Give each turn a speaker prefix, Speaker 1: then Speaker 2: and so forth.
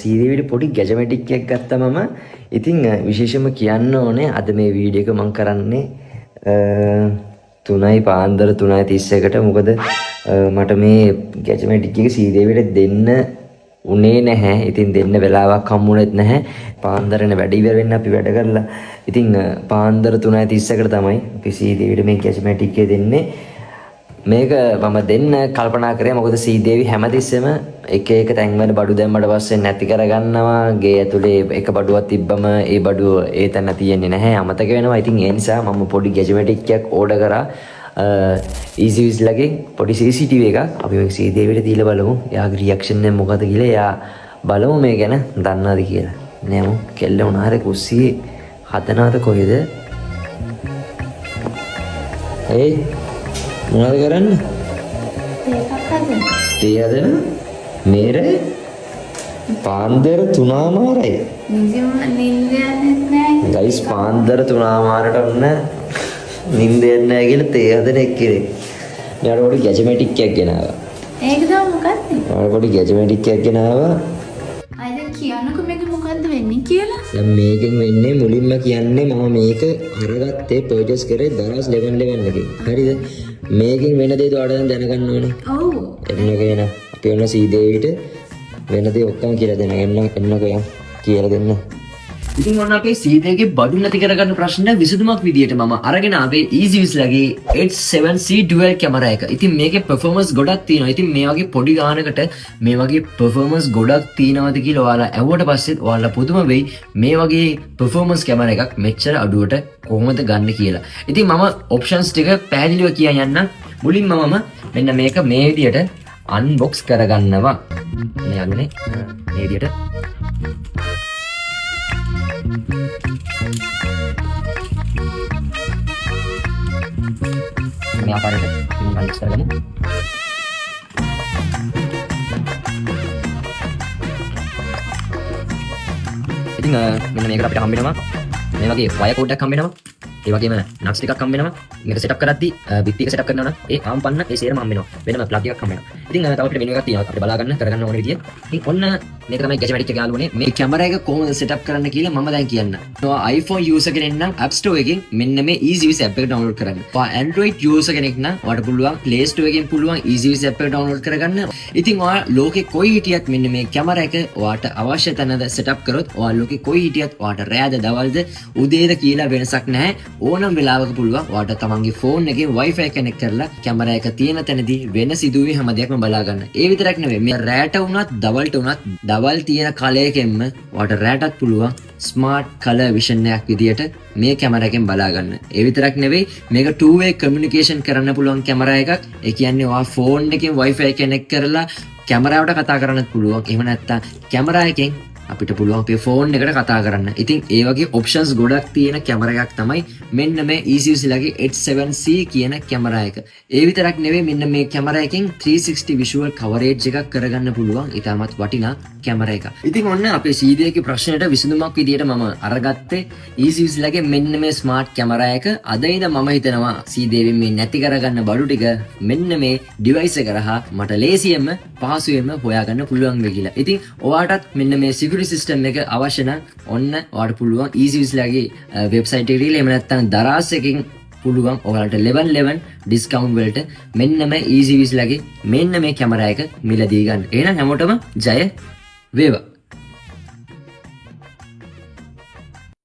Speaker 1: සීරීවිට පොඩි ගැජමැටික් එකක් ගත්තා මම. ඉතින් විශේෂයෙන්ම කියන්න ඕනේ අද මේ වීඩියෝ එක මම කරන්නේ 3යි පාන්දර 3:31ට. මොකද මට මේ ගැජමැටික් එක සීරීවිට දෙන්න උනේ නැහැ. ඉතින් දෙන්න වෙලාවක් හම්බුනේත් නැහැ. පාන්දරනේ වැඩ ඉවර වෙන්න අපි වැඩ කරලා. ඉතින් පාන්දර 3:31කට තමයි අපි සීරීවිට මේ ගැජමැටික් එක දෙන්නේ. මේක මම දෙන්න කල්පනා කරේ මොකද සීදේවි හැමතිස්සෙම එක එක තැන්වල බඩු දැම්මට පස්සේ නැති කරගන්නවා. ගේ ඇතුලේ එක බඩුවක් තිබ්බම ඒ බඩුව ඒ තැන තියෙන්නේ නැහැ, අමතක වෙනවා. ඉතින් ඒ නිසා මම පොඩි ගැජමැටික් එකක් ඕඩර් කරා. ඊසිවිස් ලගේ පොඩි CCTV එකක්. අපි මේ සීදේවිට දීලා බලමු. එයාගේ රියැක්ෂන් එක මොකද කියලා. එයා බලමු මේ ගැන දන්නවද කියලා. නේමු කෙල්ල උනාර කුස්සියේ හදනවද කොහෙද? ඒ මොනවද කරන්නේ? තේ හදන මේර පාන්දර 3:00යි. ගයිස් පාන්දර 3:00ට ඔන්න නිින්ද යන්නේ නැහැ කියලා තේ හදන එක්කනේ. මෙයාට පොඩි ගැජමැටික් එකක් ගෙනාවා.
Speaker 2: ඒක තමයි මොකක්ද?
Speaker 1: මෙයාට පොඩි ගැජමැටික් එකක් ගෙනාවා.
Speaker 2: අයිද කියන්නකො මේක මොකද්ද වෙන්නේ කියලා?
Speaker 1: දැන් මේකෙන් වෙන්නේ මුලින්ම කියන්නේ මම මේක අරගත්තේ පර්චේස් කරේ දවස් 11 එකේ. හරිද? මේකෙන් වෙන දේ ඔයාලා දැනගන්න ඕනේ.
Speaker 2: ඔව්.
Speaker 1: එන්නකෝ එන. අපි ඔන්න සීදේවිට වෙන දේ ඔක්කොම කියලා දෙන්න. එන්නකෝ යන් කියලා දෙන්න. ඉතින් ඔන්න අපේ සීදේගේ බඩු නැති කරගන්න ප්‍රශ්න විසඳුමක් විදියට මම අරගෙන ආවේ EasyWizලගේ 87C dual camera එක. ඉතින් මේකේ performance ගොඩක් තියෙනවා. ඉතින් මේ වගේ පොඩි ගානකට මේ වගේ performance ගොඩක් තියෙනවද කියලා ඔයාලා ඇහුවට පස්සෙත් ඔයාලා පුදුම වෙයි මේ වගේ performance camera එකක් මෙච්චර අඩුවට කොහොමද ගන්න කියලා. ඉතින් මම options ටික පැහැදිලිව කියන්න යන්නම්. මුලින්ම මම මෙන්න මේක මේ විදියට unbox කරගන්නවා. මේ අන්නේ මේ විදියට මේ ආකාරයට unbox කරගමු. ඉතින් මෙන්න මේකට අපිට හම්බ වෙනවා මේ වගේ වයර් කෝඩ් එකක් හම්බ වෙනවා. ඒ වගේම නට්ස් ටිකක් හම්බ වෙනවා. මේක සෙටප් කරද්දී බිට් එක සෙටප් කරනවා නම් ඒ ආම් පන්න ඒ සේරම හම්බ වෙනවා. වෙනම ප්ලග් එකක් හම්බ වෙනවා. ඉතින් තව අපිට මෙනු එකක් තියෙනවා. අපිට බලා ගන්න කරගන්න ඕන විදිය. ඉතින් ඔන්න මේක තමයි ගැජමැටික් එක යාළුවනේ. මේ කැමරා එක කොහොමද සෙටප් කරන්න කියලා මම දැන් කියන්න. ඔයා iPhone user කෙනෙක් නම් App Store එකෙන් මෙන්න මේ EasyWiz app එක download කරගන්න. ඔයා Android user කෙනෙක් නම් ඔයාලට පුළුවන් Play Store එකෙන් පුළුවන් EasyWiz app එක download කරගන්න. ඉතින් ඔයා ලෝකේ කොයි හිටියත් මෙන්න මේ කැමරා එක ඔයාට අවශ්‍ය තැනද සෙටප් කරොත් ඔයා ලෝකේ කොයි හිටියත් ඔයාට රෑද දවල්ද උදේද කියලා වෙනසක් නැහැ. ඕනම වෙලාවක පුළුවන් ඔයාට තමන්ගේ ෆෝන් එකේ Wi-Fi කනෙක්ට් කරලා කැමරා එක තියෙන තැනදී වෙන සිදුවීම් හැම දෙයක්ම බලා ගන්න. ඒ විතරක් නෙවෙයි මේ රෑට වුණත් දවල්ට වුණත් දවල් තියෙන කාලයකින්ම ඔයාට රෑටත් පුළුවන් ස්මාර්ට් කලර් විෂන් එකක් විදියට මේ කැමරා එකෙන් බලා ගන්න. ඒ විතරක් නෙවෙයි මේක 2-way communication කරන්න පුළුවන් කැමරා එකක්. ඒ කියන්නේ ඔයා ෆෝන් එකෙන් Wi-Fi කනෙක්ට් කරලා කැමරාවට කතා කරන්නත් පුළුවන්. එහෙම නැත්නම් කැමරා එකෙන් අපිට පුළුවන් අපේ ෆෝන් එකට කතා කරන්න. ඉතින් ඒ වගේ ඔප්ෂන්ස් ගොඩක් තියෙන කැමරා එකක් තමයි මෙන්න මේ EasyWizලගේ 87C කියන කැමරා එක. ඒ විතරක් නෙවෙයි මෙන්න මේ කැමරා එකෙන් 360 visual coverage එකක් කරගන්න පුළුවන්. ඊටමත් වටිනා කැමරා එකක්. ඉතින් ඔන්න අපේ සීදේගේ ප්‍රශ්නෙට විසඳුමක් විදියට මම අරගත්තේ EasyWizලගේ මෙන්න මේ ස්මාර්ට් කැමරා එක. අද ඉඳන් මම හිතනවා සීදේවෙන් මේ නැති කරගන්න බඩු ටික මෙන්න මේ ඩිවයිස් එක කරා මට ලේසියෙන්ම පහසුවෙන්ම හොයාගන්න පුළුවන් වෙයි කියලා. ඉතින් ඔයාටත් මෙන්න මේ සිස්ටම් එක අවශ්‍ය නම් ඔන්න ඔයාලට පුළුවන් EasyWizලගේ වෙබ්සයිට් එකට ගිහලා එහෙම නැත්නම් දරාස් එකකින් පුළුවන් ඔයාලට 11 ඩිස්කවුන්ට් වලට මෙන්න මේ EasyWizලගේ මෙන්න මේ කැමරා එක මිලදී ගන්න. එහෙනම් හැමෝටම ජය වේවා.